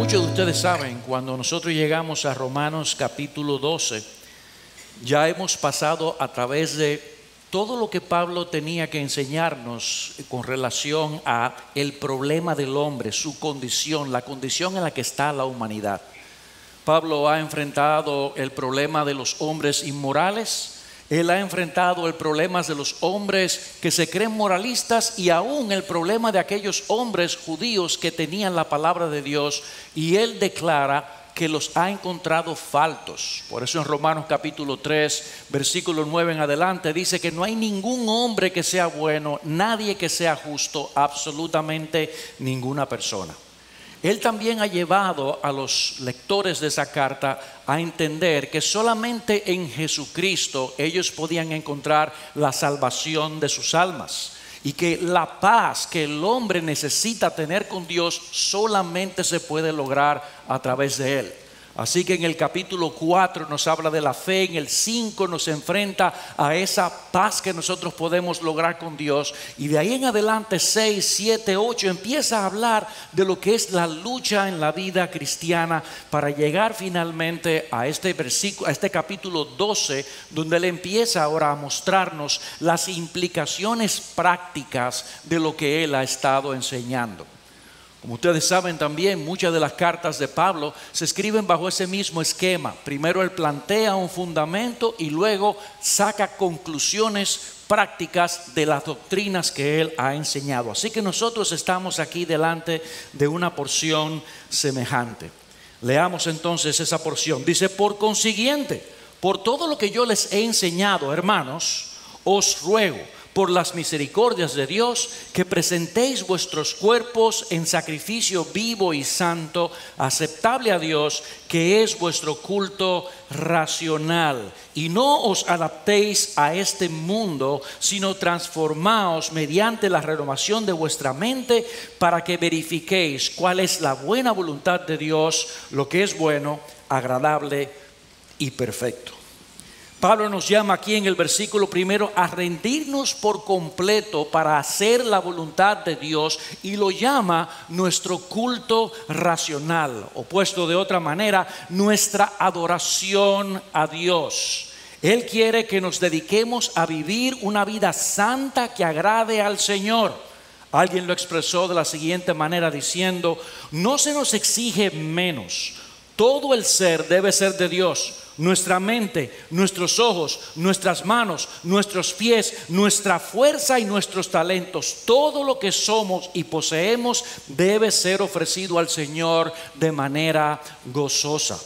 muchos de ustedes saben, cuando nosotros llegamos a Romanos capítulo 12, ya hemos pasado a través de todo lo que Pablo tenía que enseñarnos con relación a el problema del hombre, su condición, la condición en la que está la humanidad. Pablo ha enfrentado el problema de los hombres inmorales. Él ha enfrentado el problema de los hombres que se creen moralistas y aún el problema de aquellos hombres judíos que tenían la palabra de Dios, y él declara que los ha encontrado faltos. Por eso en Romanos capítulo 3, versículo 9 en adelante dice que no hay ningún hombre que sea bueno, nadie que sea justo, absolutamente ninguna persona. Él también ha llevado a los lectores de esa carta a entender que solamente en Jesucristo ellos podían encontrar la salvación de sus almas, y que la paz que el hombre necesita tener con Dios solamente se puede lograr a través de Él. Así que en el capítulo 4 nos habla de la fe, en el 5 nos enfrenta a esa paz que nosotros podemos lograr con Dios, y de ahí en adelante 6, 7, 8 empieza a hablar de lo que es la lucha en la vida cristiana para llegar finalmente a este versículo, a este capítulo 12, donde él empieza ahora a mostrarnos las implicaciones prácticas de lo que él ha estado enseñando. Como ustedes saben también, muchas de las cartas de Pablo se escriben bajo ese mismo esquema. Primero él plantea un fundamento y luego saca conclusiones prácticas de las doctrinas que él ha enseñado. Así que nosotros estamos aquí delante de una porción semejante. Leamos entonces esa porción. Dice: por consiguiente, por todo lo que yo les he enseñado, hermanos, os ruego por las misericordias de Dios, que presentéis vuestros cuerpos en sacrificio vivo y santo, aceptable a Dios, que es vuestro culto racional. Y no os adaptéis a este mundo, sino transformaos mediante la renovación de vuestra mente, para que verifiquéis cuál es la buena voluntad de Dios, lo que es bueno, agradable y perfecto. Pablo nos llama aquí en el versículo primero a rendirnos por completo para hacer la voluntad de Dios, y lo llama nuestro culto racional, o puesto de otra manera, nuestra adoración a Dios. Él quiere que nos dediquemos a vivir una vida santa que agrade al Señor. Alguien lo expresó de la siguiente manera diciendo: no se nos exige menos, todo el ser debe ser de Dios. Nuestra mente, nuestros ojos, nuestras manos, nuestros pies, nuestra fuerza y nuestros talentos, todo lo que somos y poseemos debe ser ofrecido al Señor de manera gozosa.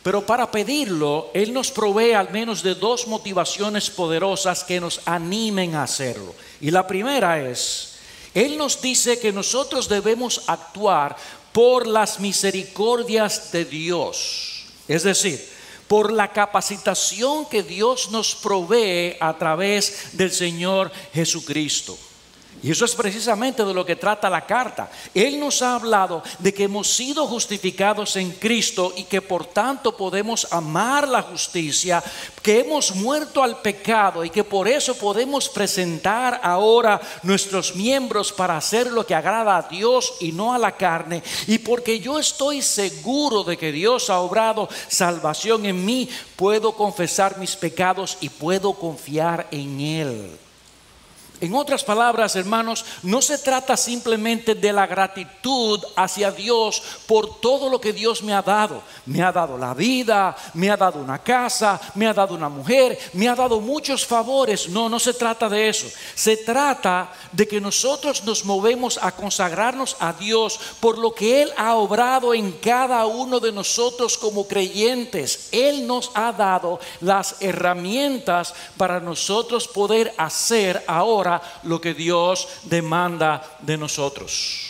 Pero para pedirlo, Él nos provee al menos de dos motivaciones poderosas que nos animen a hacerlo. Y la primera es, Él nos dice que nosotros debemos actuar por las misericordias de Dios. Es decir, por la capacitación que Dios nos provee a través del Señor Jesucristo. Y eso es precisamente de lo que trata la carta. Él nos ha hablado de que hemos sido justificados en Cristo y que por tanto podemos amar la justicia, que hemos muerto al pecado y que por eso podemos presentar ahora nuestros miembros para hacer lo que agrada a Dios y no a la carne. Y porque yo estoy seguro de que Dios ha obrado salvación en mí, puedo confesar mis pecados y puedo confiar en Él. En otras palabras, hermanos, no se trata simplemente de la gratitud hacia Dios por todo lo que Dios me ha dado. Me ha dado la vida, me ha dado una casa, me ha dado una mujer, me ha dado muchos favores. No se trata de eso. Se trata de que nosotros nos movemos a consagrarnos a Dios por lo que Él ha obrado en cada uno de nosotros como creyentes. Él nos ha dado las herramientas para nosotros poder hacer ahora lo que Dios demanda de nosotros.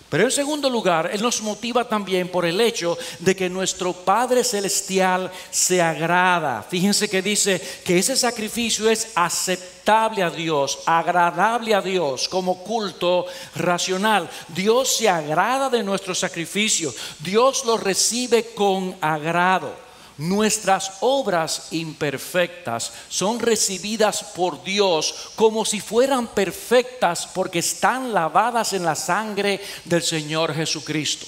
Pero en segundo lugar, Él nos motiva también por el hecho de que nuestro Padre Celestial se agrada. Fíjense que dice que ese sacrificio es aceptable a Dios, agradable a Dios, como culto racional. Dios se agrada de nuestro sacrificio, Dios lo recibe con agrado. Nuestras obras imperfectas son recibidas por Dios como si fueran perfectas, porque están lavadas en la sangre del Señor Jesucristo.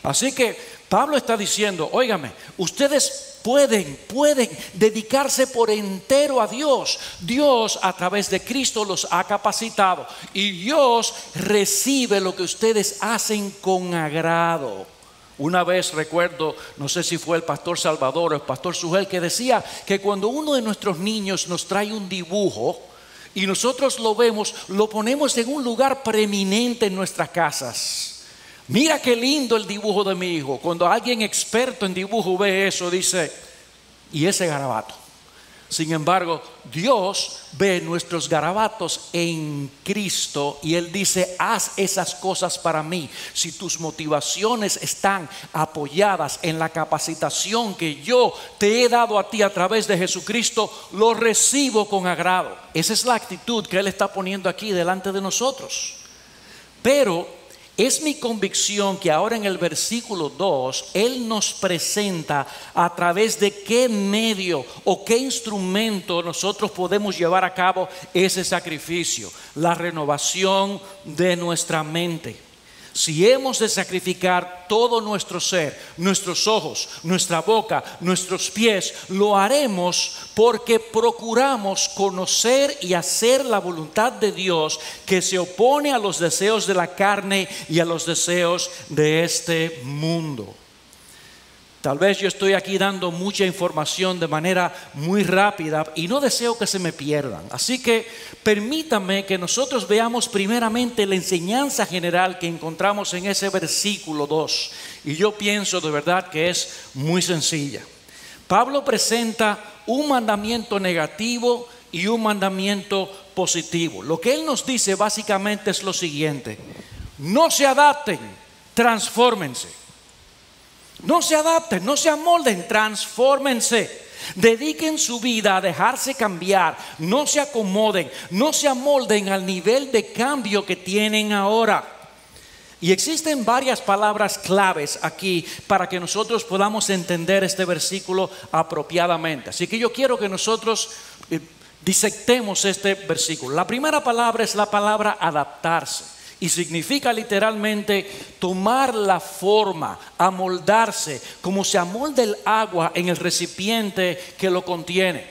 Así que Pablo está diciendo, óigame, ustedes pueden dedicarse por entero a Dios. Dios a través de Cristo los ha capacitado y Dios recibe lo que ustedes hacen con agrado. Una vez recuerdo, no sé si fue el pastor Salvador o el pastor Sugel, que decía que cuando uno de nuestros niños nos trae un dibujo y nosotros lo vemos, lo ponemos en un lugar preeminente en nuestras casas. Mira qué lindo el dibujo de mi hijo. Cuando alguien experto en dibujo ve eso, dice, ¿y ese garabato? Sin embargo, Dios ve nuestros garabatos en Cristo y Él dice, haz esas cosas para mí. Si tus motivaciones están apoyadas en la capacitación que yo te he dado a ti a través de Jesucristo, lo recibo con agrado. Esa es la actitud que Él está poniendo aquí delante de nosotros. Pero es mi convicción que ahora en el versículo 2, Él nos presenta a través de qué medio o qué instrumento nosotros podemos llevar a cabo ese sacrificio, la renovación de nuestra mente. Si hemos de sacrificar todo nuestro ser, nuestros ojos, nuestra boca, nuestros pies, lo haremos porque procuramos conocer y hacer la voluntad de Dios que se opone a los deseos de la carne y a los deseos de este mundo. Tal vez yo estoy aquí dando mucha información de manera muy rápida y no deseo que se me pierdan. Así que permítanme que nosotros veamos primeramente la enseñanza general que encontramos en ese versículo 2. Y yo pienso de verdad que es muy sencilla. Pablo presenta un mandamiento negativo y un mandamiento positivo. Lo que él nos dice básicamente es lo siguiente: no se adapten, transfórmense. No se adapten, no se amolden, transfórmense. Dediquen su vida a dejarse cambiar. No se acomoden, no se amolden al nivel de cambio que tienen ahora. Y existen varias palabras claves aquí para que nosotros podamos entender este versículo apropiadamente. Así que yo quiero que nosotros disectemos este versículo. La primera palabra es la palabra adaptarse. Y significa literalmente tomar la forma, amoldarse, como se amolda el agua en el recipiente que lo contiene.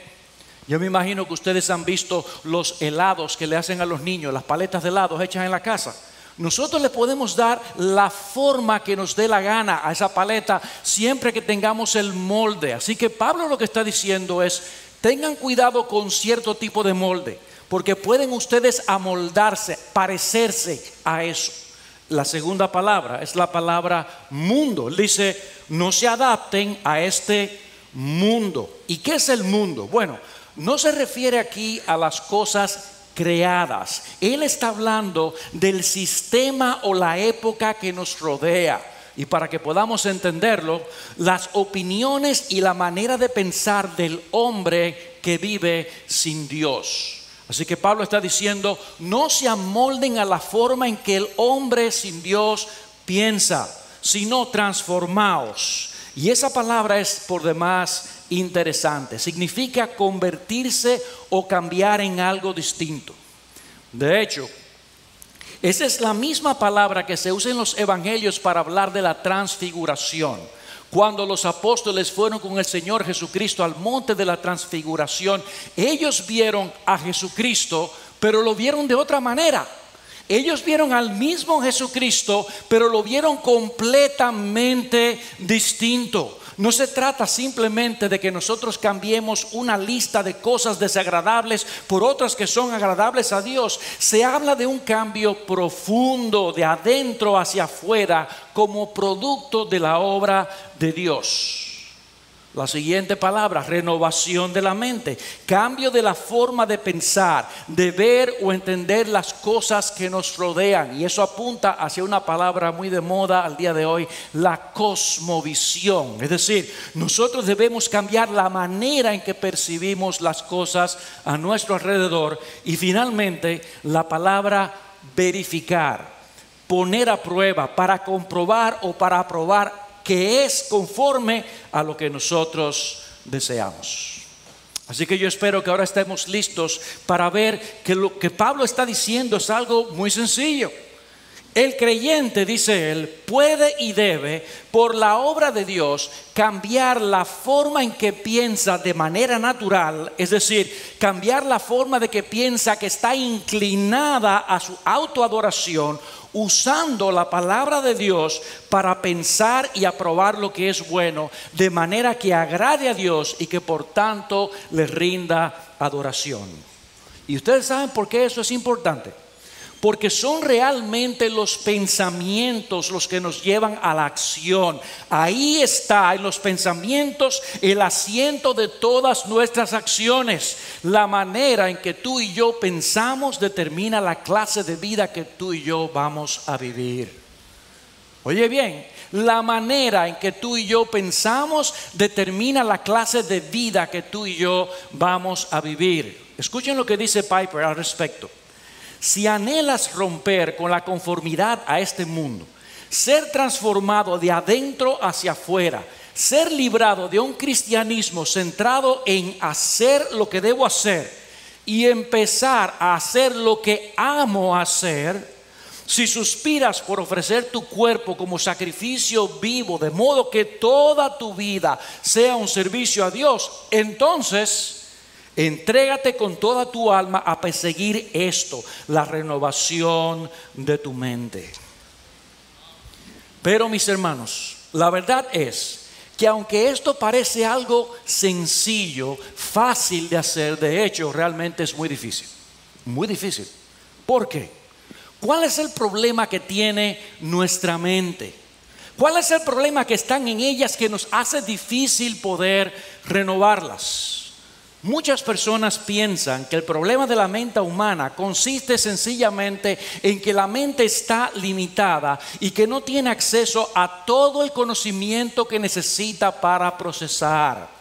Yo me imagino que ustedes han visto los helados que le hacen a los niños, las paletas de helados hechas en la casa. Nosotros le podemos dar la forma que nos dé la gana a esa paleta siempre que tengamos el molde. Así que Pablo lo que está diciendo es, tengan cuidado con cierto tipo de molde, porque pueden ustedes amoldarse, parecerse a eso. La segunda palabra es la palabra mundo. Él dice, no se adapten a este mundo. ¿Y qué es el mundo? Bueno, no se refiere aquí a las cosas creadas. Él está hablando del sistema o la época que nos rodea. Y para que podamos entenderlo, las opiniones y la manera de pensar del hombre que vive sin Dios. Así que Pablo está diciendo, no se amolden a la forma en que el hombre sin Dios piensa, sino transformaos. Y esa palabra es por demás interesante. Significa convertirse o cambiar en algo distinto. De hecho, esa es la misma palabra que se usa en los evangelios para hablar de la transfiguración. Cuando los apóstoles fueron con el Señor Jesucristo al monte de la transfiguración, ellos vieron a Jesucristo, pero lo vieron de otra manera. Ellos vieron al mismo Jesucristo, pero lo vieron completamente distinto. No se trata simplemente de que nosotros cambiemos una lista de cosas desagradables por otras que son agradables a Dios. Se habla de un cambio profundo de adentro hacia afuera como producto de la obra de Dios. La siguiente palabra, renovación de la mente, cambio de la forma de pensar, de ver o entender las cosas que nos rodean. Y eso apunta hacia una palabra muy de moda al día de hoy, la cosmovisión. Es decir, nosotros debemos cambiar la manera en que percibimos las cosas a nuestro alrededor. Y finalmente, la palabra verificar, poner a prueba, para comprobar o para aprobar que es conforme a lo que nosotros deseamos. Así que yo espero que ahora estemos listos para ver que lo que Pablo está diciendo es algo muy sencillo. El creyente, dice él, puede y debe, por la obra de Dios, cambiar la forma en que piensa de manera natural, es decir, cambiar la forma de que piensa que está inclinada a su autoadoración, usando la palabra de Dios para pensar y aprobar lo que es bueno, de manera que agrade a Dios y que por tanto le rinda adoración. ¿Y ustedes saben por qué eso es importante? Porque son realmente los pensamientos los que nos llevan a la acción. Ahí está, en los pensamientos, el asiento de todas nuestras acciones. La manera en que tú y yo pensamos determina la clase de vida que tú y yo vamos a vivir. Oye bien, la manera en que tú y yo pensamos determina la clase de vida que tú y yo vamos a vivir. Escuchen lo que dice Piper al respecto. Si anhelas romper con la conformidad a este mundo, ser transformado de adentro hacia afuera, ser librado de un cristianismo centrado en hacer lo que debo hacer y empezar a hacer lo que amo hacer, si suspiras por ofrecer tu cuerpo como sacrificio vivo, de modo que toda tu vida sea un servicio a Dios, entonces entrégate con toda tu alma a perseguir esto, la renovación de tu mente. Pero mis hermanos, la verdad es que aunque esto parece algo sencillo, fácil de hacer, de hecho realmente es muy difícil. Muy difícil. ¿Por qué? ¿Cuál es el problema que tiene nuestra mente? ¿Cuál es el problema que están en ellas que nos hace difícil poder renovarlas? Muchas personas piensan que el problema de la mente humana consiste sencillamente en que la mente está limitada y que no tiene acceso a todo el conocimiento que necesita para procesar.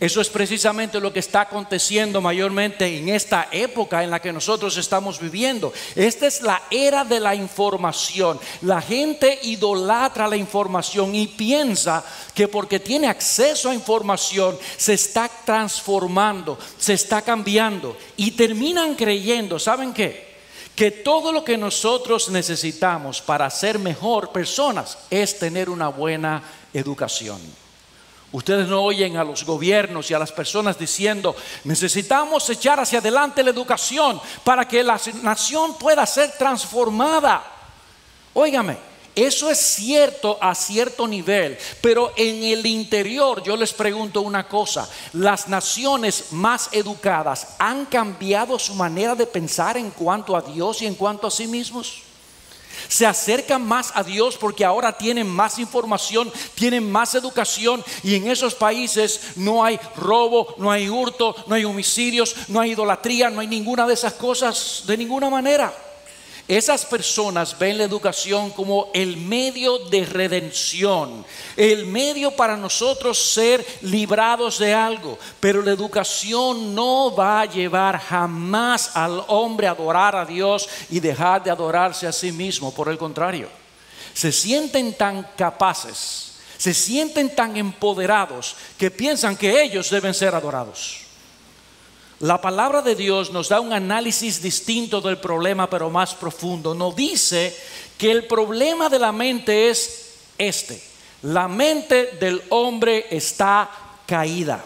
Eso es precisamente lo que está aconteciendo mayormente en esta época en la que nosotros estamos viviendo. Esta es la era de la información. La gente idolatra la información y piensa que porque tiene acceso a información se está transformando, se está cambiando. Y terminan creyendo, ¿saben qué? Que todo lo que nosotros necesitamos para ser mejor personas es tener una buena educación. Ustedes no oyen a los gobiernos y a las personas diciendo: necesitamos echar hacia adelante la educación para que la nación pueda ser transformada. Óigame, eso es cierto a cierto nivel, pero en el interior yo les pregunto una cosa: ¿las naciones más educadas han cambiado su manera de pensar en cuanto a Dios y en cuanto a sí mismos? Se acercan más a Dios porque ahora tienen más información, tienen más educación, y en esos países no hay robo, no hay hurto, no hay homicidios, no hay idolatría, no hay ninguna de esas cosas de ninguna manera. Esas personas ven la educación como el medio de redención, el medio para nosotros ser librados de algo. Pero la educación no va a llevar jamás al hombre a adorar a Dios y dejar de adorarse a sí mismo. Por el contrario, se sienten tan capaces, se sienten tan empoderados que piensan que ellos deben ser adorados. La palabra de Dios nos da un análisis distinto del problema, pero más profundo. Nos dice que el problema de la mente es este: la mente del hombre está caída.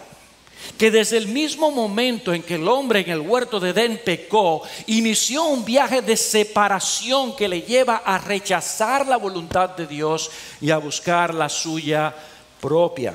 Que desde el mismo momento en que el hombre en el huerto de Edén pecó, inició un viaje de separación que le lleva a rechazar la voluntad de Dios y a buscar la suya propia.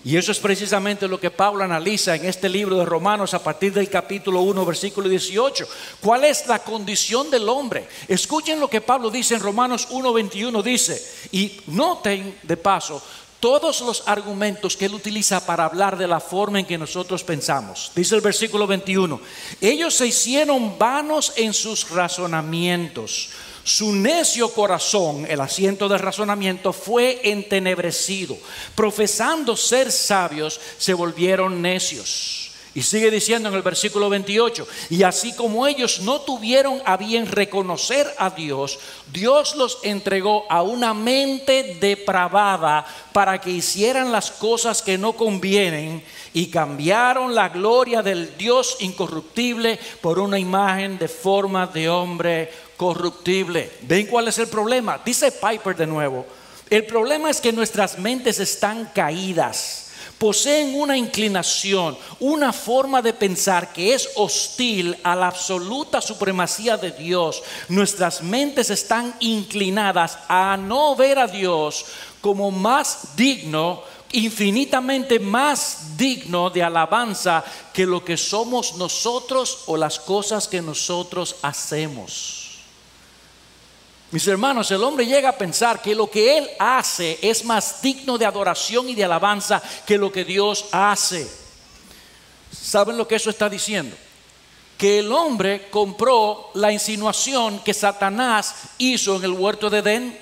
Y eso es precisamente lo que Pablo analiza en este libro de Romanos a partir del capítulo 1, versículo 18. ¿Cuál es la condición del hombre? Escuchen lo que Pablo dice en Romanos 1, 21. Dice, y noten de paso todos los argumentos que él utiliza para hablar de la forma en que nosotros pensamos. Dice el versículo 21, ellos se hicieron vanos en sus razonamientos. Su necio corazón, el asiento del razonamiento, fue entenebrecido. Profesando ser sabios, se volvieron necios. Y sigue diciendo en el versículo 28, y así como ellos no tuvieron a bien reconocer a Dios, Dios los entregó a una mente depravada para que hicieran las cosas que no convienen, y cambiaron la gloria del Dios incorruptible por una imagen de forma de hombre corruptible. ¿Ven cuál es el problema? Dice Piper de nuevo, el problema es que nuestras mentes están caídas. Poseen una inclinación, una forma de pensar que es hostil a la absoluta supremacía de Dios. Nuestras mentes están inclinadas a no ver a Dios como más digno, infinitamente más digno de alabanza que lo que somos nosotros o las cosas que nosotros hacemos. Mis hermanos, el hombre llega a pensar que lo que él hace es más digno de adoración y de alabanza que lo que Dios hace. ¿Saben lo que eso está diciendo? Que el hombre compró la insinuación que Satanás hizo en el huerto de Edén.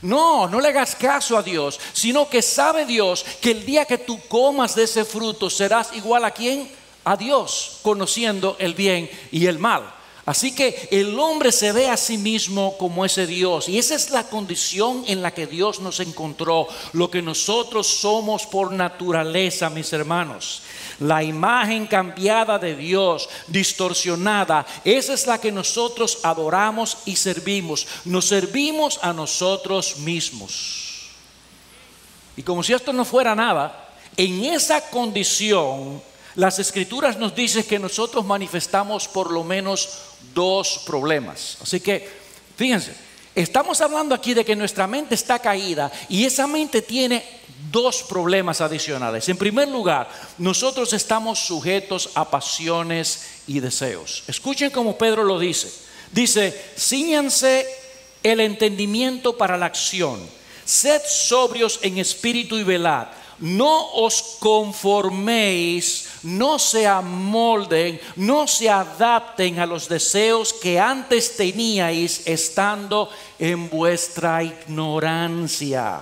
No le hagas caso a Dios, sino que sabe Dios que el día que tú comas de ese fruto serás igual a ¿quién? A Dios, conociendo el bien y el mal. Así que el hombre se ve a sí mismo como ese Dios, y esa es la condición en la que Dios nos encontró, lo que nosotros somos por naturaleza, mis hermanos. La imagen cambiada de Dios, distorsionada, esa es la que nosotros adoramos y servimos. Nos servimos a nosotros mismos. Y como si esto no fuera nada, en esa condición, las Escrituras nos dicen que nosotros manifestamos por lo menos dos problemas. Así que, fíjense, estamos hablando aquí de que nuestra mente está caída y esa mente tiene dos problemas adicionales. En primer lugar, nosotros estamos sujetos a pasiones y deseos. Escuchen cómo Pedro lo dice. Dice, cíñanse el entendimiento para la acción. Sed sobrios en espíritu y velad. No os conforméis, no se amolden, no se adapten a los deseos que antes teníais estando en vuestra ignorancia.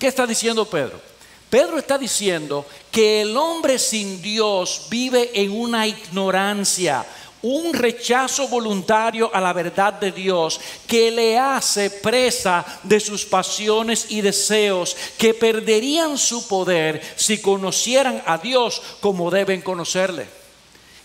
¿Qué está diciendo Pedro? Pedro está diciendo que el hombre sin Dios vive en una ignorancia, un rechazo voluntario a la verdad de Dios que le hace presa de sus pasiones y deseos que perderían su poder si conocieran a Dios como deben conocerle.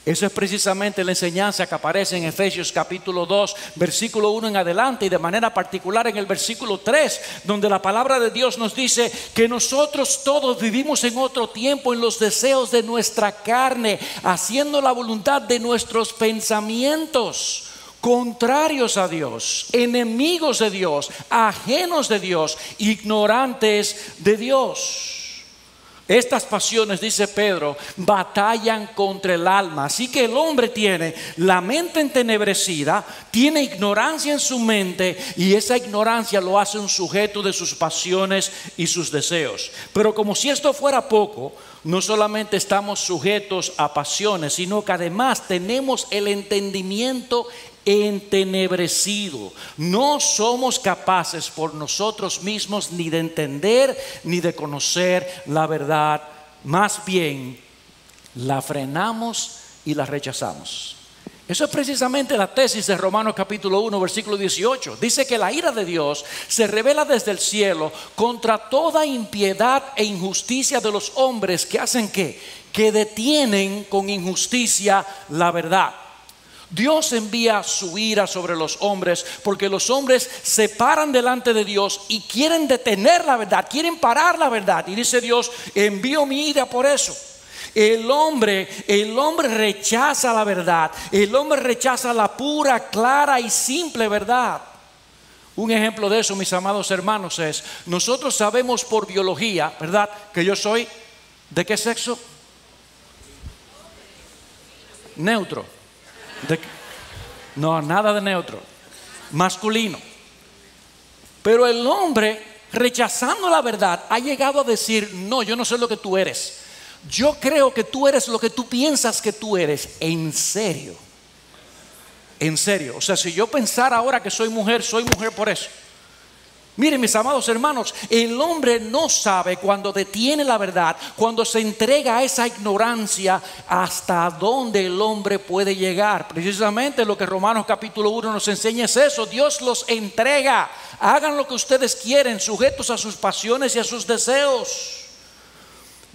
Eso es precisamente la enseñanza que aparece en Efesios capítulo 2, versículo 1 en adelante, y de manera particular en el versículo 3, donde la palabra de Dios nos dice que nosotros todos vivimos en otro tiempo en los deseos de nuestra carne, haciendo la voluntad de nuestros pensamientos, contrarios a Dios, enemigos de Dios, ajenos de Dios, ignorantes de Dios. Estas pasiones, dice Pedro, batallan contra el alma. Así que el hombre tiene la mente entenebrecida, tiene ignorancia en su mente, y esa ignorancia lo hace un sujeto de sus pasiones y sus deseos. Pero como si esto fuera poco, no solamente estamos sujetos a pasiones, sino que además tenemos el entendimiento entenebrecido. No somos capaces por nosotros mismos ni de entender ni de conocer la verdad. Más bien la frenamos y la rechazamos. Eso es precisamente la tesis de Romanos capítulo 1 versículo 18. Dice que la ira de Dios se revela desde el cielo contra toda impiedad e injusticia de los hombres que hacen ¿qué? Que detienen con injusticia la verdad. Dios envía su ira sobre los hombres porque los hombres se paran delante de Dios y quieren detener la verdad, quieren parar la verdad. Y dice Dios, envío mi ira por eso. El hombre rechaza la verdad. El hombre rechaza la pura, clara y simple verdad. Un ejemplo de eso, mis amados hermanos, es: nosotros sabemos por biología, ¿verdad?, que yo soy ¿de qué sexo? Neutro. No, nada de neutro, masculino. Pero el hombre, rechazando la verdad, ha llegado a decir: no, yo no sé lo que tú eres. Yo creo que tú eres lo que tú piensas que tú eres. En serio. En serio. O sea, si yo pensara ahora que soy mujer por eso. Miren, mis amados hermanos, el hombre no sabe cuando detiene la verdad, cuando se entrega a esa ignorancia, hasta dónde el hombre puede llegar. Precisamente lo que Romanos capítulo 1 nos enseña es eso. Dios los entrega, hagan lo que ustedes quieren, sujetos a sus pasiones y a sus deseos.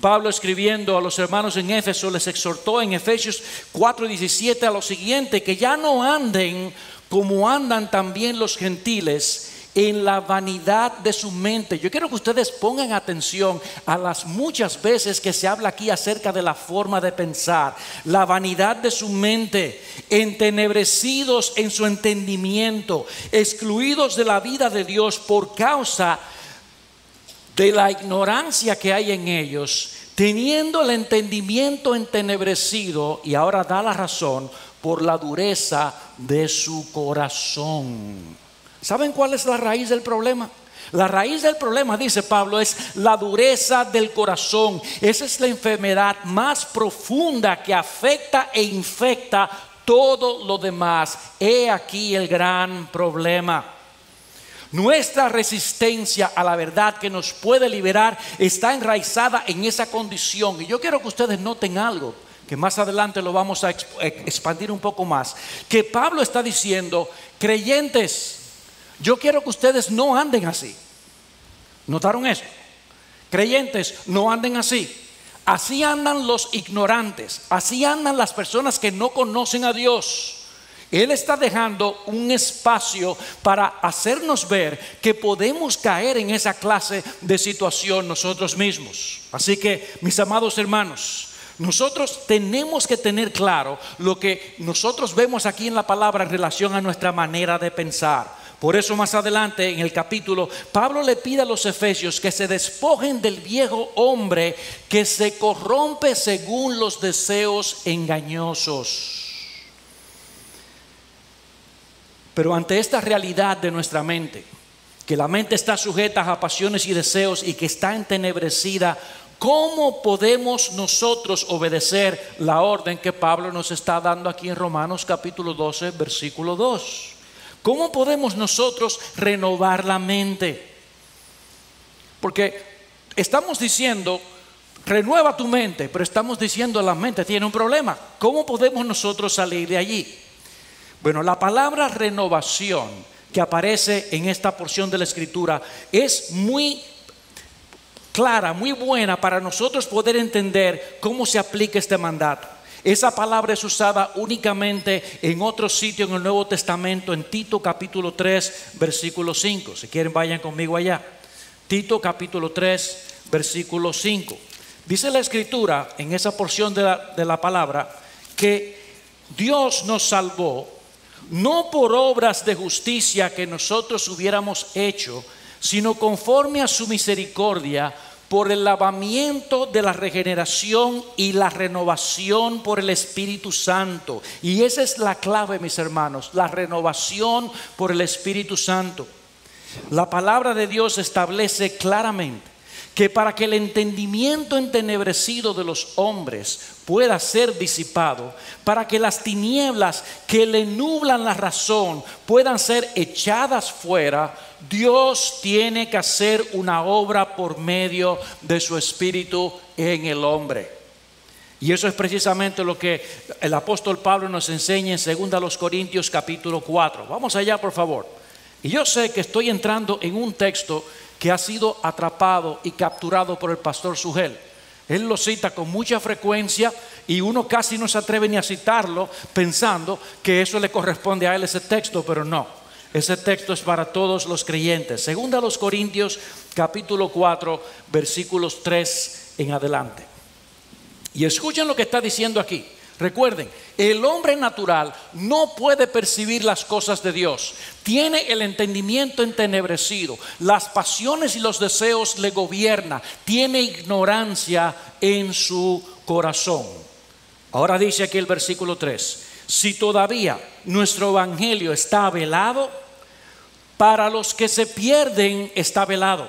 Pablo, escribiendo a los hermanos en Éfeso, les exhortó en Efesios 4:17 a lo siguiente: que ya no anden como andan también los gentiles en la vanidad de su mente. Yo quiero que ustedes pongan atención a las muchas veces que se habla aquí acerca de la forma de pensar. La vanidad de su mente, entenebrecidos en su entendimiento, excluidos de la vida de Dios por causa de la ignorancia que hay en ellos, teniendo el entendimiento entenebrecido, y ahora da la razón, por la dureza de su corazón. ¿Saben cuál es la raíz del problema? La raíz del problema, dice Pablo, es la dureza del corazón. Esa es la enfermedad más profunda que afecta e infecta todo lo demás. He aquí el gran problema. Nuestra resistencia a la verdad que nos puede liberar está enraizada en esa condición. Y yo quiero que ustedes noten algo, que más adelante lo vamos a expandir un poco más. Que Pablo está diciendo: creyentes, yo quiero que ustedes no anden así. ¿Notaron eso? Creyentes, no anden así. Así andan los ignorantes. Así andan las personas que no conocen a Dios. Él está dejando un espacio para hacernos ver que podemos caer en esa clase de situación nosotros mismos. Así que, mis amados hermanos, nosotros tenemos que tener claro lo que nosotros vemos aquí en la palabra en relación a nuestra manera de pensar. Por eso más adelante en el capítulo, Pablo le pide a los efesios que se despojen del viejo hombre que se corrompe según los deseos engañosos. Pero ante esta realidad de nuestra mente, que la mente está sujeta a pasiones y deseos y que está entenebrecida, ¿cómo podemos nosotros obedecer la orden que Pablo nos está dando aquí en Romanos capítulo 12, versículo 2? ¿Cómo podemos nosotros renovar la mente? Porque estamos diciendo, renueva tu mente, pero estamos diciendo la mente tiene un problema. ¿Cómo podemos nosotros salir de allí? Bueno, la palabra renovación que aparece en esta porción de la Escritura es muy clara, muy buena para nosotros poder entender cómo se aplica este mandato. Esa palabra es usada únicamente en otro sitio en el Nuevo Testamento, en Tito capítulo 3, versículo 5. Si quieren, vayan conmigo allá. Tito capítulo 3, versículo 5. Dice la Escritura en esa porción de la palabra que Dios nos salvó no por obras de justicia que nosotros hubiéramos hecho, sino conforme a su misericordia, por el lavamiento de la regeneración y la renovación por el Espíritu Santo. Y esa es la clave, mis hermanos, la renovación por el Espíritu Santo. La palabra de Dios establece claramente que para que el entendimiento entenebrecido de los hombres pueda ser disipado, para que las tinieblas que le nublan la razón puedan ser echadas fuera, Dios tiene que hacer una obra por medio de su Espíritu en el hombre. Y eso es precisamente lo que el apóstol Pablo nos enseña en 2 Corintios capítulo 4. Vamos allá, por favor. Y yo sé que estoy entrando en un texto que ha sido atrapado y capturado por el pastor Sugel. Él lo cita con mucha frecuencia y uno casi no se atreve ni a citarlo pensando que eso le corresponde a él, ese texto, pero no. Ese texto es para todos los creyentes. 2 Corintios capítulo 4, versículos 3 en adelante. Y escuchen lo que está diciendo aquí. Recuerden, el hombre natural no puede percibir las cosas de Dios. Tiene el entendimiento entenebrecido. Las pasiones y los deseos le gobiernan. Tiene ignorancia en su corazón. Ahora dice aquí el versículo 3. Si todavía nuestro evangelio está velado, para los que se pierden está velado,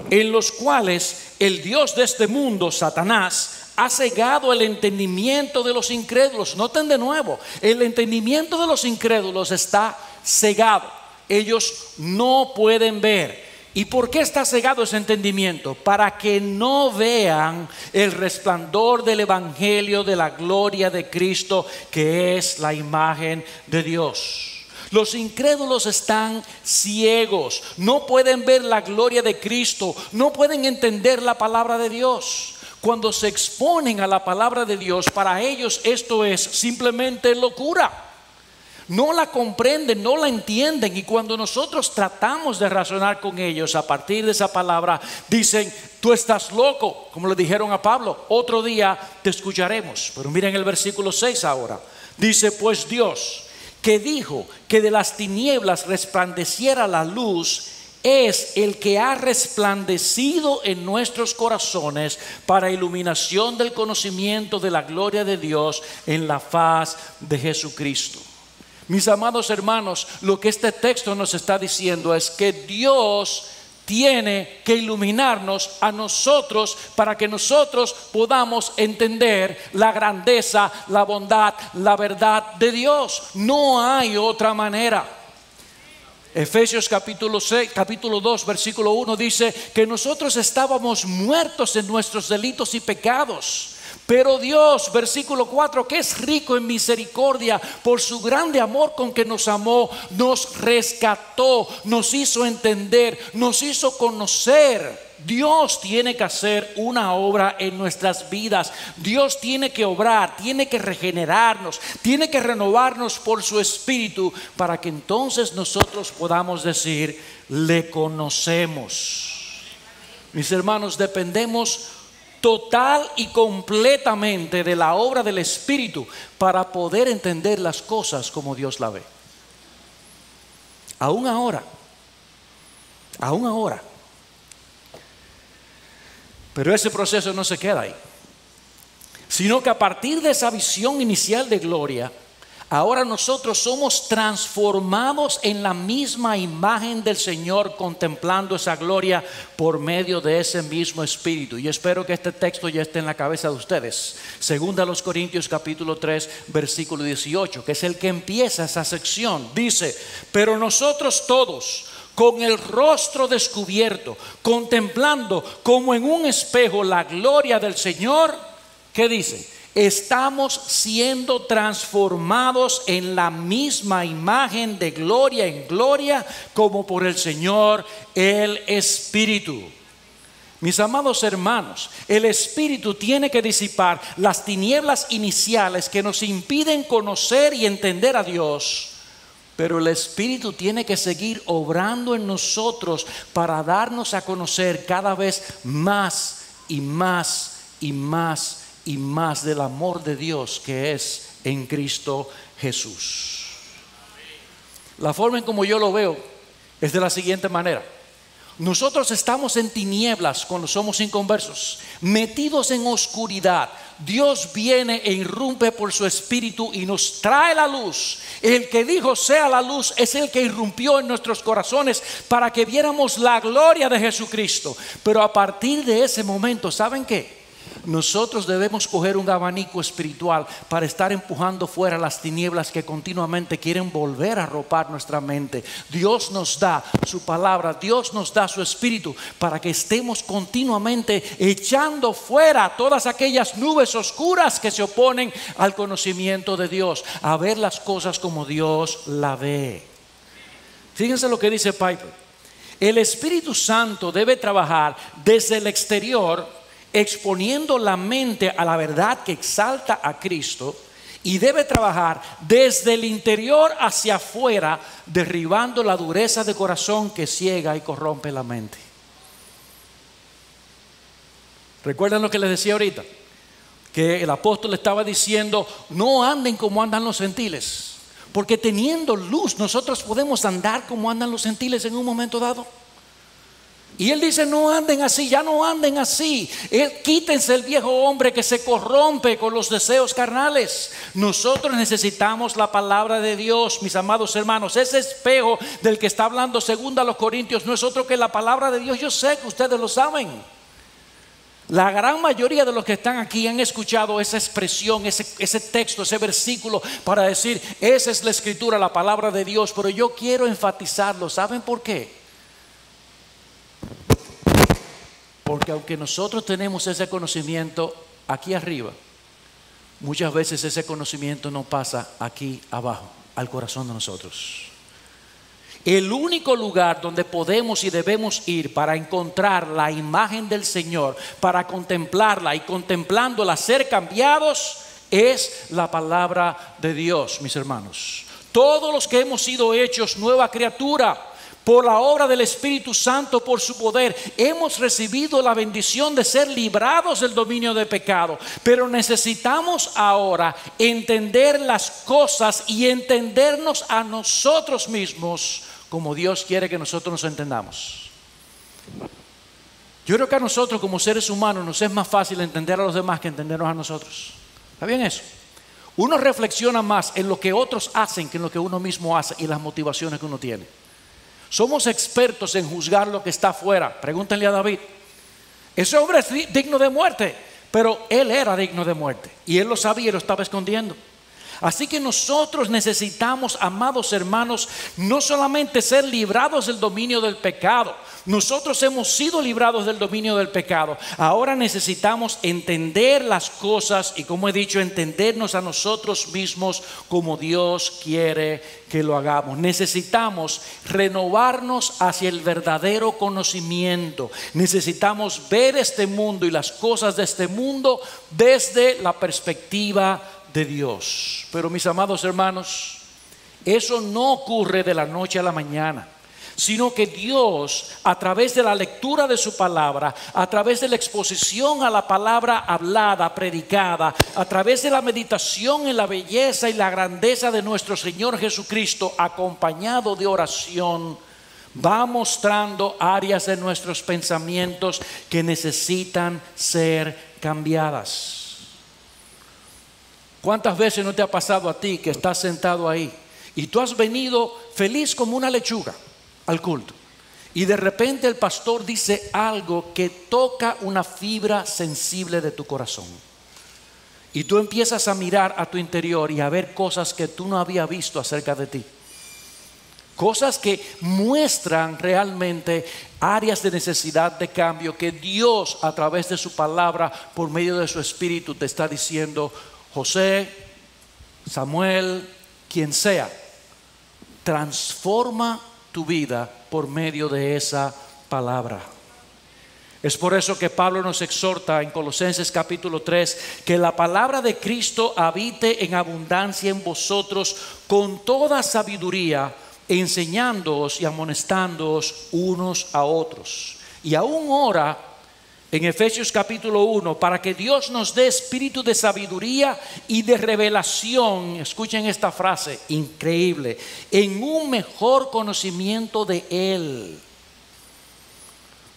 en los cuales el Dios de este mundo, Satanás, ha cegado el entendimiento de los incrédulos. Noten de nuevo, el entendimiento de los incrédulos está cegado. Ellos no pueden ver. ¿Y por qué está cegado ese entendimiento? Para que no vean el resplandor del evangelio de la gloria de Cristo, que es la imagen de Dios. Los incrédulos están ciegos, no pueden ver la gloria de Cristo, no pueden entender la palabra de Dios. Cuando se exponen a la palabra de Dios, para ellos esto es simplemente locura. no la comprenden, no la entienden. Y cuando nosotros tratamos de razonar con ellos a partir de esa palabra, dicen: tú estás loco, como le dijeron a Pablo, otro día te escucharemos. Pero miren el versículo 6 ahora. Dice: pues Dios, que dijo que de las tinieblas resplandeciera la luz, es el que ha resplandecido en nuestros corazones para iluminación del conocimiento de la gloria de Dios en la faz de Jesucristo. Mis amados hermanos, lo que este texto nos está diciendo es que Dios tiene que iluminarnos a nosotros para que nosotros podamos entender la grandeza, la bondad, la verdad de Dios. No hay otra manera. Efesios capítulo 2 versículo 1 dice que nosotros estábamos muertos en nuestros delitos y pecados, pero Dios, versículo 4, que es rico en misericordia, por su grande amor con que nos amó, nos rescató, nos hizo entender, nos hizo conocer. Dios tiene que hacer una obra en nuestras vidas. Dios tiene que obrar, tiene que regenerarnos, tiene que renovarnos por su Espíritu, para que entonces nosotros podamos decir: le conocemos. Mis hermanos, dependemos total y completamente de la obra del Espíritu para poder entender las cosas como Dios la ve. Aún ahora. Pero ese proceso no se queda ahí, sino que a partir de esa visión inicial de gloria, ahora nosotros somos transformados en la misma imagen del Señor, contemplando esa gloria por medio de ese mismo Espíritu. Y espero que este texto ya esté en la cabeza de ustedes. Segunda a los Corintios capítulo 3 versículo 18, que es el que empieza esa sección. Dice: pero nosotros todos, con el rostro descubierto, contemplando como en un espejo la gloria del Señor, ¿qué dice? Estamos siendo transformados en la misma imagen, de gloria en gloria, como por el Señor el Espíritu. Mis amados hermanos, el Espíritu tiene que disipar las tinieblas iniciales que nos impiden conocer y entender a Dios. Pero el Espíritu tiene que seguir obrando en nosotros para darnos a conocer cada vez más y más y más y más del amor de Dios que es en Cristo Jesús. La forma en como yo lo veo es de la siguiente manera. Nosotros estamos en tinieblas cuando somos inconversos, metidos en oscuridad. Dios viene e irrumpe por su Espíritu y nos trae la luz. El que dijo sea la luz es el que irrumpió en nuestros corazones para que viéramos la gloria de Jesucristo. Pero a partir de ese momento, ¿saben qué? Nosotros debemos coger un abanico espiritual para estar empujando fuera las tinieblas que continuamente quieren volver a arropar nuestra mente. Dios nos da su palabra, Dios nos da su Espíritu para que estemos continuamente echando fuera todas aquellas nubes oscuras que se oponen al conocimiento de Dios, a ver las cosas como Dios la ve. Fíjense lo que dice Piper. El Espíritu Santo debe trabajar desde el exterior, exponiendo la mente a la verdad que exalta a Cristo, y debe trabajar desde el interior hacia afuera, derribando la dureza de corazón que ciega y corrompe la mente. ¿Recuerdan lo que les decía ahorita? Que el apóstol estaba diciendo: no anden como andan los gentiles, porque teniendo luz nosotros podemos andar como andan los gentiles en un momento dado. Y él dice: no anden así, ya no anden así. Quítense el viejo hombre que se corrompe con los deseos carnales. Nosotros necesitamos la palabra de Dios, mis amados hermanos. Ese espejo del que está hablando segunda a los Corintios no es otro que la palabra de Dios. Yo sé que ustedes lo saben. La gran mayoría de los que están aquí han escuchado esa expresión, ese texto, ese versículo, para decir: esa es la escritura, la palabra de Dios. Pero yo quiero enfatizarlo. ¿Saben por qué? Porque aunque nosotros tenemos ese conocimiento aquí arriba, muchas veces ese conocimiento no pasa aquí abajo, al corazón de nosotros. El único lugar donde podemos y debemos ir para encontrar la imagen del Señor, para contemplarla y contemplándola ser cambiados, es la palabra de Dios, mis hermanos. todos los que hemos sido hechos nueva criatura por la obra del Espíritu Santo, por su poder, hemos recibido la bendición de ser librados del dominio del pecado. Pero necesitamos ahora entender las cosas y entendernos a nosotros mismos como Dios quiere que nosotros nos entendamos. Yo creo que a nosotros como seres humanos nos es más fácil entender a los demás que entendernos a nosotros. ¿Está bien eso? Uno reflexiona más en lo que otros hacen que en lo que uno mismo hace y las motivaciones que uno tiene. Somos expertos en juzgar lo que está afuera. Pregúntenle a David. Ese hombre es digno de muerte, pero él era digno de muerte y él lo sabía y lo estaba escondiendo. Así que nosotros necesitamos, amados hermanos, no solamente ser librados del dominio del pecado. Nosotros hemos sido librados del dominio del pecado. Ahora necesitamos entender las cosas y, como he dicho, entendernos a nosotros mismos como Dios quiere que lo hagamos. Necesitamos renovarnos hacia el verdadero conocimiento. Necesitamos ver este mundo y las cosas de este mundo desde la perspectiva de Dios. Pero mis amados hermanos, eso no ocurre de la noche a la mañana, sino que Dios, a través de la lectura de su palabra, a través de la exposición a la palabra hablada, predicada, a través de la meditación en la belleza y la grandeza de nuestro Señor Jesucristo, acompañado de oración, va mostrando áreas de nuestros pensamientos que necesitan ser cambiadas. ¿Cuántas veces no te ha pasado a ti que estás sentado ahí y tú has venido feliz como una lechuga al culto y de repente el pastor dice algo que toca una fibra sensible de tu corazón y tú empiezas a mirar a tu interior y a ver cosas que tú no habías visto acerca de ti? Cosas que muestran realmente áreas de necesidad de cambio que Dios, a través de su palabra, por medio de su Espíritu, te está diciendo: José, Samuel, quien sea, transforma tu vida por medio de esa palabra. Es por eso que Pablo nos exhorta en Colosenses capítulo 3 que la palabra de Cristo habite en abundancia en vosotros con toda sabiduría, enseñándoos y amonestándoos unos a otros. Y aún ora en Efesios capítulo 1 para que Dios nos dé espíritu de sabiduría y de revelación. Escuchen esta frase increíble: en un mejor conocimiento de Él.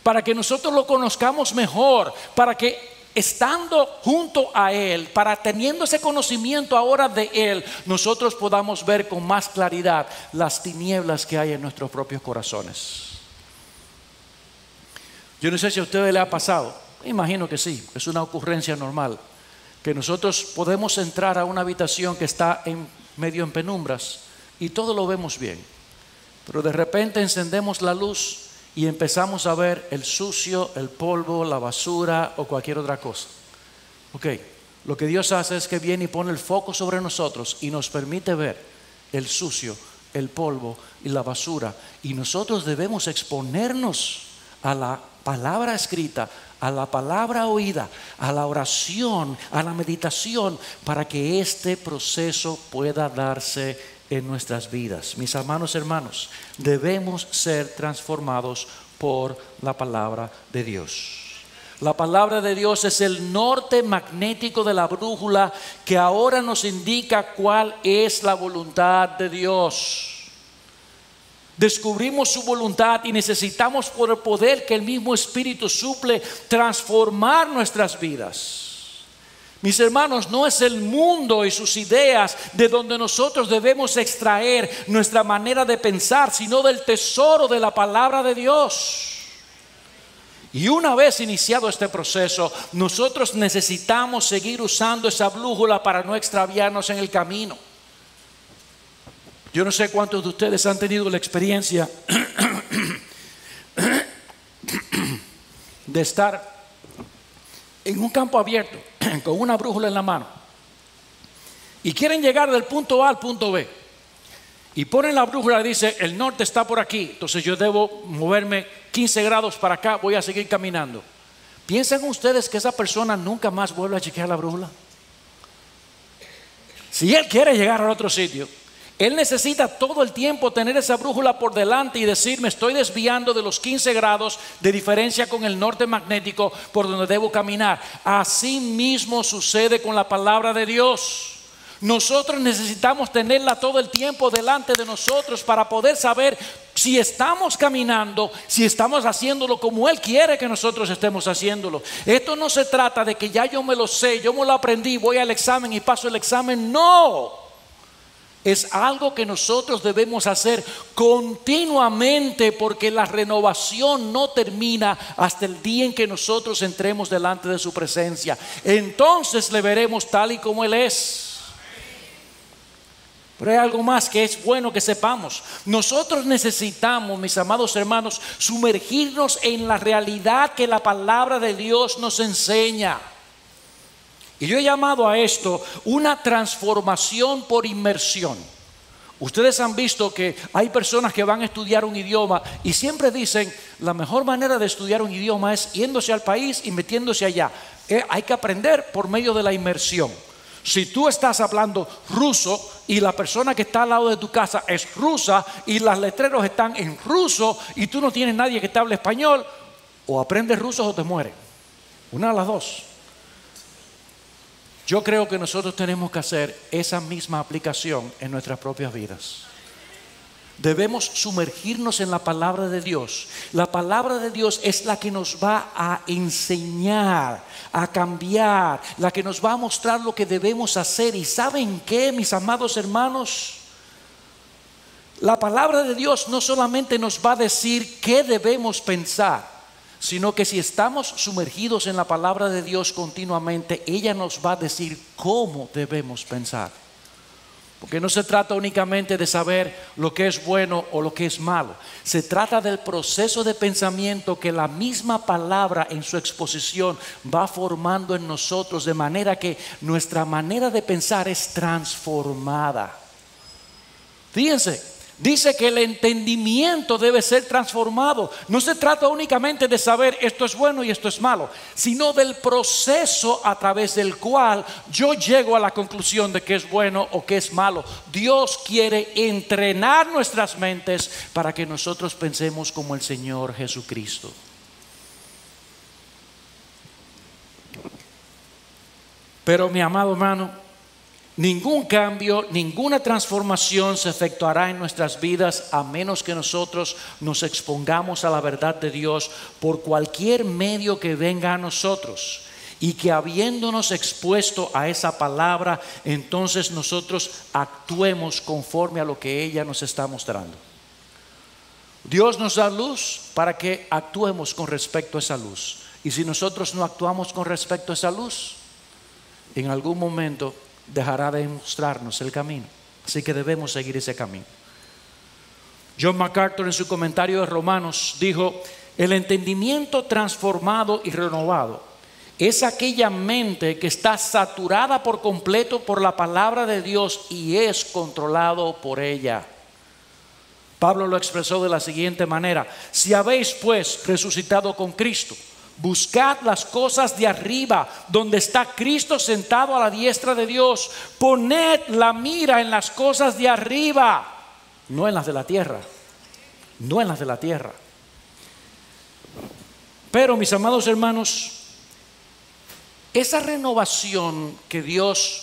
Para que nosotros lo conozcamos mejor, para que estando junto a Él, para teniendo ese conocimiento ahora de Él, nosotros podamos ver con más claridad las tinieblas que hay en nuestros propios corazones. Yo no sé si a ustedes les ha pasado, imagino que sí, es una ocurrencia normal, que nosotros podemos entrar a una habitación que está medio en penumbras y todo lo vemos bien, pero de repente encendemos la luz y empezamos a ver el sucio, el polvo, la basura o cualquier otra cosa. Ok, lo que Dios hace es que viene y pone el foco sobre nosotros y nos permite ver el sucio, el polvo y la basura, y nosotros debemos exponernos a la palabra escrita, a la palabra oída, a la oración, a la meditación, para que este proceso pueda darse en nuestras vidas. Mis hermanos, debemos ser transformados por la palabra de Dios. La palabra de Dios es el norte magnético de la brújula que ahora nos indica cuál es la voluntad de Dios. Descubrimos su voluntad y necesitamos, por el poder que el mismo Espíritu suple, transformar nuestras vidas. Mis hermanos, no es el mundo y sus ideas de donde nosotros debemos extraer nuestra manera de pensar, sino del tesoro de la palabra de Dios. Y una vez iniciado este proceso, nosotros necesitamos seguir usando esa brújula para no extraviarnos en el camino. Yo no sé cuántos de ustedes han tenido la experiencia de estar en un campo abierto con una brújula en la mano y quieren llegar del punto A al punto B y ponen la brújula y dice: el norte está por aquí, entonces yo debo moverme 15 grados para acá, voy a seguir caminando. ¿Piensan ustedes que esa persona nunca más vuelve a chequear la brújula? Si él quiere llegar al otro sitio Él necesita todo el tiempo tener esa brújula por delante y decir: me estoy desviando de los 15 grados de diferencia con el norte magnético por donde debo caminar. Así mismo sucede con la palabra de Dios. Nosotros necesitamos tenerla todo el tiempo delante de nosotros para poder saber si estamos caminando, si estamos haciéndolo como Él quiere que nosotros estemos haciéndolo. Esto no se trata de que ya yo me lo sé, yo me lo aprendí, voy al examen y paso el examen. No. Es algo que nosotros debemos hacer continuamente, porque la renovación no termina hasta el día en que nosotros entremos delante de su presencia. Entonces le veremos tal y como Él es. Pero hay algo más que es bueno que sepamos. Nosotros necesitamos, mis amados hermanos, sumergirnos en la realidad que la palabra de Dios nos enseña. Y yo he llamado a esto una transformación por inmersión. Ustedes han visto que hay personas que van a estudiar un idioma y siempre dicen: la mejor manera de estudiar un idioma es yéndose al país y metiéndose allá. Hay que aprender por medio de la inmersión. Si tú estás hablando ruso y la persona que está al lado de tu casa es rusa y los letreros están en ruso y tú no tienes nadie que te hable español, o aprendes ruso o te mueres. Una de las dos. Yo creo que nosotros tenemos que hacer esa misma aplicación en nuestras propias vidas. Debemos sumergirnos en la palabra de Dios. La palabra de Dios es la que nos va a enseñar, a cambiar, la que nos va a mostrar lo que debemos hacer. ¿Y saben qué, mis amados hermanos? La palabra de Dios no solamente nos va a decir qué debemos pensar, sino que si estamos sumergidos en la palabra de Dios continuamente, ella nos va a decir cómo debemos pensar. Porque no se trata únicamente de saber lo que es bueno o lo que es malo. Se trata del proceso de pensamiento que la misma palabra en su exposición va formando en nosotros, de manera que nuestra manera de pensar es transformada. Fíjense. Dice que el entendimiento debe ser transformado. No se trata únicamente de saber esto es bueno y esto es malo, sino del proceso a través del cual yo llego a la conclusión de que es bueno o que es malo. Dios quiere entrenar nuestras mentes para que nosotros pensemos como el Señor Jesucristo. Pero mi amado hermano, ningún cambio, ninguna transformación se efectuará en nuestras vidas a menos que nosotros nos expongamos a la verdad de Dios por cualquier medio que venga a nosotros, y que habiéndonos expuesto a esa palabra, entonces nosotros actuemos conforme a lo que ella nos está mostrando. Dios nos da luz para que actuemos con respecto a esa luz, y si nosotros no actuamos con respecto a esa luz, en algún momento dejará de mostrarnos el camino. Así que debemos seguir ese camino. John MacArthur, en su comentario de Romanos, dijo: el entendimiento transformado y renovado es aquella mente que está saturada por completo por la palabra de Dios y es controlado por ella. Pablo lo expresó de la siguiente manera: si habéis pues resucitado con Cristo, buscad las cosas de arriba, donde está Cristo sentado a la diestra de Dios. Poned la mira en las cosas de arriba, no en las de la tierra. No en las de la tierra. Pero, mis amados hermanos, esa renovación que Dios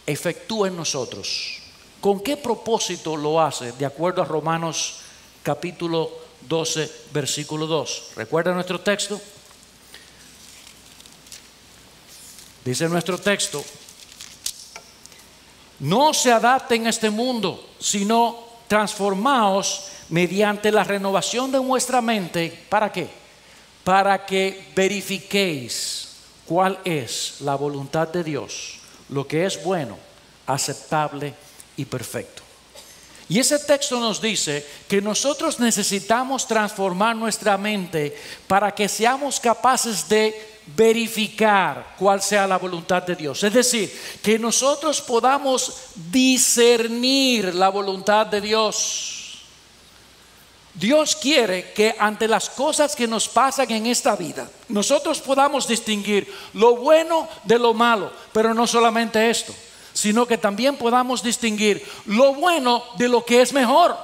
efectúa en nosotros, ¿con qué propósito lo hace? De acuerdo a Romanos capítulo 12, versículo 2. ¿Recuerda nuestro texto? Dice nuestro texto: no se adapten a este mundo, sino transformaos mediante la renovación de vuestra mente. ¿Para qué? Para que verifiquéis cuál es la voluntad de Dios, lo que es bueno, aceptable y perfecto. Y ese texto nos dice que nosotros necesitamos transformar nuestra mente para que seamos capaces de verificar cuál sea la voluntad de Dios. Es decir, que nosotros podamos discernir la voluntad de Dios. Dios quiere que ante las cosas que nos pasan en esta vida, nosotros podamos distinguir lo bueno de lo malo. Pero no solamente esto, sino que también podamos distinguir lo bueno de lo que es mejor.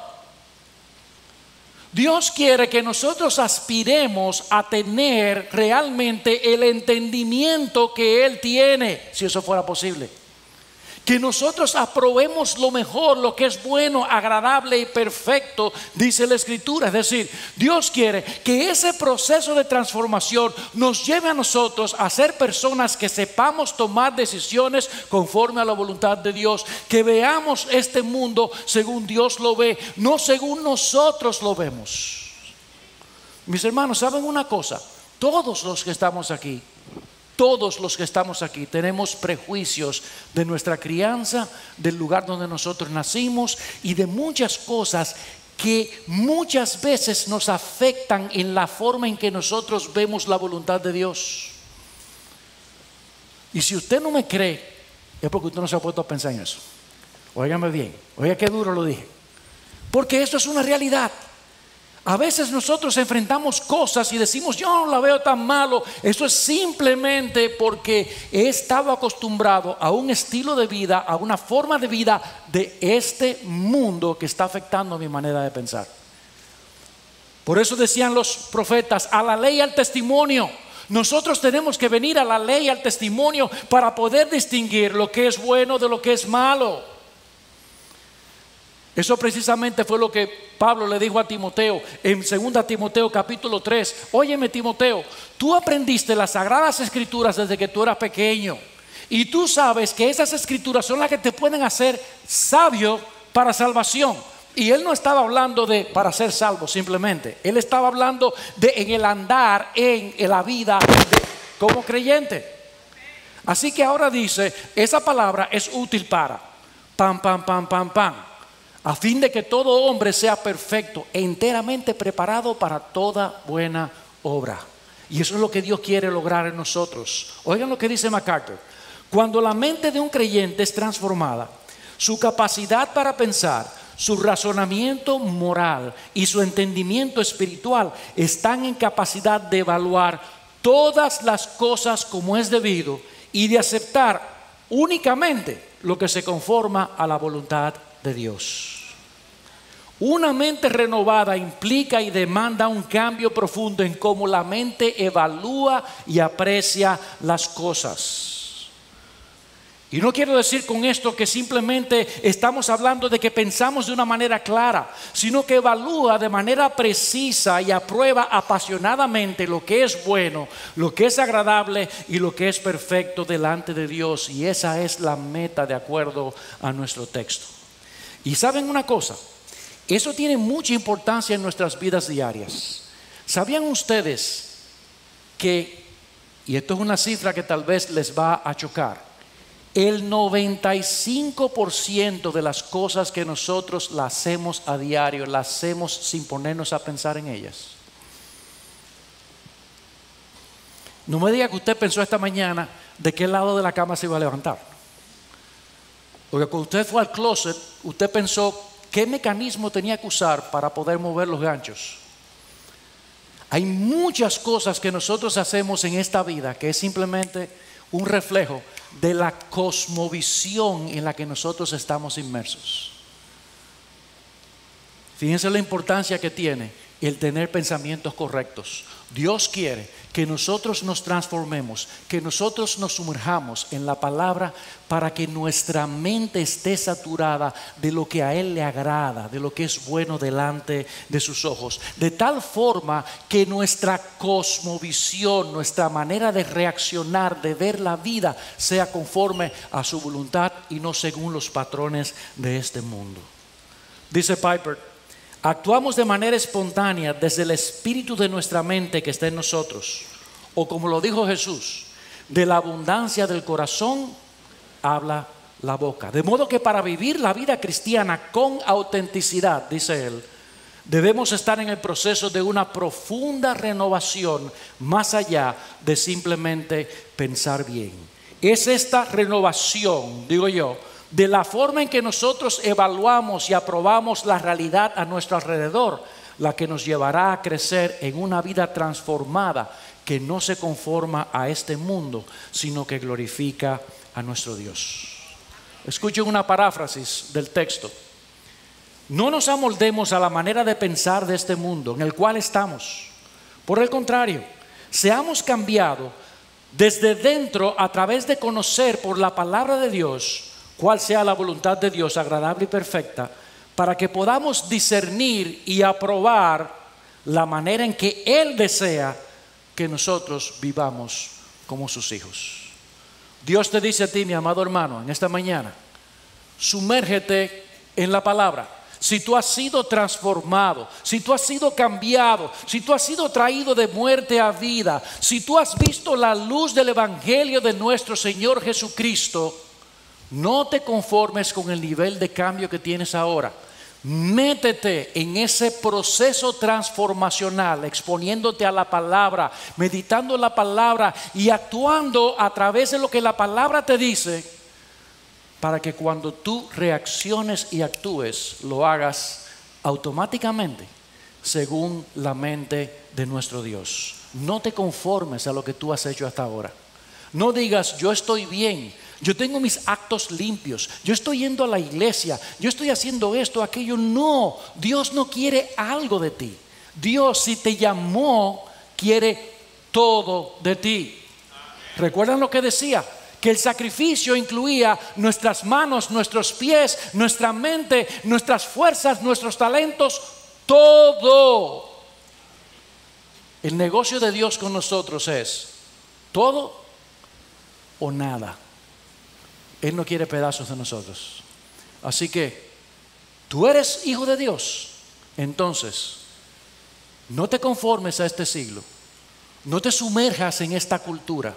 Dios quiere que nosotros aspiremos a tener realmente el entendimiento que Él tiene, si eso fuera posible. Que nosotros aprobemos lo mejor, lo que es bueno, agradable y perfecto, dice la Escritura. Es decir, Dios quiere que ese proceso de transformación nos lleve a nosotros a ser personas que sepamos tomar decisiones conforme a la voluntad de Dios. Que veamos este mundo según Dios lo ve, no según nosotros lo vemos. Mis hermanos, ¿saben una cosa? Todos los que estamos aquí tenemos prejuicios de nuestra crianza, del lugar donde nosotros nacimos y de muchas cosas que muchas veces nos afectan en la forma en que nosotros vemos la voluntad de Dios. Y si usted no me cree, es porque usted no se ha puesto a pensar en eso. Óigame bien, oiga qué duro lo dije. Porque esto es una realidad. A veces nosotros enfrentamos cosas y decimos, yo no la veo tan malo. Eso es simplemente porque he estado acostumbrado a un estilo de vida, a una forma de vida de este mundo que está afectando mi manera de pensar. Por eso decían los profetas, a la ley y al testimonio. Nosotros tenemos que venir a la ley y al testimonio para poder distinguir lo que es bueno de lo que es malo. Eso precisamente fue lo que Pablo le dijo a Timoteo en 2 Timoteo capítulo 3. Óyeme, Timoteo, tú aprendiste las sagradas escrituras desde que tú eras pequeño. Y tú sabes que esas escrituras son las que te pueden hacer sabio para salvación. Y él no estaba hablando de para ser salvo simplemente. Él estaba hablando de en el andar, en la vida como creyente. Así que ahora dice, esa palabra es útil para pam. A fin de que todo hombre sea perfecto e enteramente preparado para toda buena obra. Y eso es lo que Dios quiere lograr en nosotros. Oigan lo que dice MacArthur. Cuando la mente de un creyente es transformada, su capacidad para pensar, su razonamiento moral y su entendimiento espiritual están en capacidad de evaluar todas las cosas como es debido y de aceptar únicamente lo que se conforma a la voluntad de Dios. Una mente renovada implica y demanda un cambio profundo en cómo la mente evalúa y aprecia las cosas. Y no quiero decir con esto que simplemente estamos hablando de que pensamos de una manera clara, sino que evalúa de manera precisa y aprueba apasionadamente lo que es bueno, lo que es agradable y lo que es perfecto delante de Dios. Y esa es la meta de acuerdo a nuestro texto. Y ¿saben una cosa? Eso tiene mucha importancia en nuestras vidas diarias. ¿Sabían ustedes que, y esto es una cifra que tal vez les va a chocar, el 95% de las cosas que nosotros las hacemos a diario, las hacemos sin ponernos a pensar en ellas? No me diga que usted pensó esta mañana de qué lado de la cama se iba a levantar. Porque cuando usted fue al closet, usted pensó qué mecanismo tenía que usar para poder mover los ganchos. Hay muchas cosas que nosotros hacemos en esta vida que es simplemente un reflejo de la cosmovisión en la que nosotros estamos inmersos. Fíjense la importancia que tiene el tener pensamientos correctos. Dios quiere que nosotros nos transformemos, que nosotros nos sumerjamos en la palabra para que nuestra mente esté saturada de lo que a Él le agrada, de lo que es bueno delante de sus ojos. De tal forma que nuestra cosmovisión, nuestra manera de reaccionar, de ver la vida, sea conforme a su voluntad y no según los patrones de este mundo. Dice Piper, actuamos de manera espontánea desde el espíritu de nuestra mente que está en nosotros. O como lo dijo Jesús, de la abundancia del corazón habla la boca. De modo que para vivir la vida cristiana con autenticidad, dice él, debemos estar en el proceso de una profunda renovación más allá de simplemente pensar bien. Es esta renovación, digo yo, de la forma en que nosotros evaluamos y aprobamos la realidad a nuestro alrededor, la que nos llevará a crecer en una vida transformada que no se conforma a este mundo, sino que glorifica a nuestro Dios. Escuchen una paráfrasis del texto. No nos amoldemos a la manera de pensar de este mundo en el cual estamos. Por el contrario, seamos cambiados desde dentro a través de conocer por la palabra de Dios cuál sea la voluntad de Dios agradable y perfecta, para que podamos discernir y aprobar la manera en que Él desea que nosotros vivamos como sus hijos. Dios te dice a ti, mi amado hermano, en esta mañana, sumérgete en la palabra. Si tú has sido transformado, si tú has sido cambiado, si tú has sido traído de muerte a vida, si tú has visto la luz del evangelio de nuestro Señor Jesucristo, no te conformes con el nivel de cambio que tienes ahora. Métete en ese proceso transformacional, exponiéndote a la palabra, meditando la palabra y actuando a través de lo que la palabra te dice, para que cuando tú reacciones y actúes, lo hagas automáticamente según la mente de nuestro Dios. No te conformes a lo que tú has hecho hasta ahora. No digas, yo estoy bien, yo tengo mis actos limpios, yo estoy yendo a la iglesia, yo estoy haciendo esto, aquello. No, Dios no quiere algo de ti. Dios, si te llamó, quiere todo de ti. ¿Recuerdan lo que decía? Que el sacrificio incluía nuestras manos, nuestros pies, nuestra mente, nuestras fuerzas, nuestros talentos, todo. El negocio de Dios con nosotros es todo o nada. Él no quiere pedazos de nosotros. Así que tú eres hijo de Dios. Entonces, no te conformes a este siglo. No te sumerjas en esta cultura.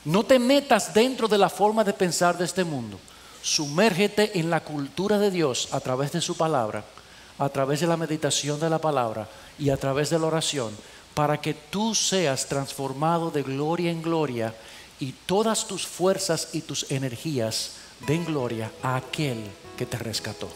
No te metas dentro de la forma de pensar de este mundo. Sumérgete en la cultura de Dios a través de su palabra, a través de la meditación de la palabra y a través de la oración, para que tú seas transformado de gloria en gloria y todas tus fuerzas y tus energías den gloria a aquel que te rescató.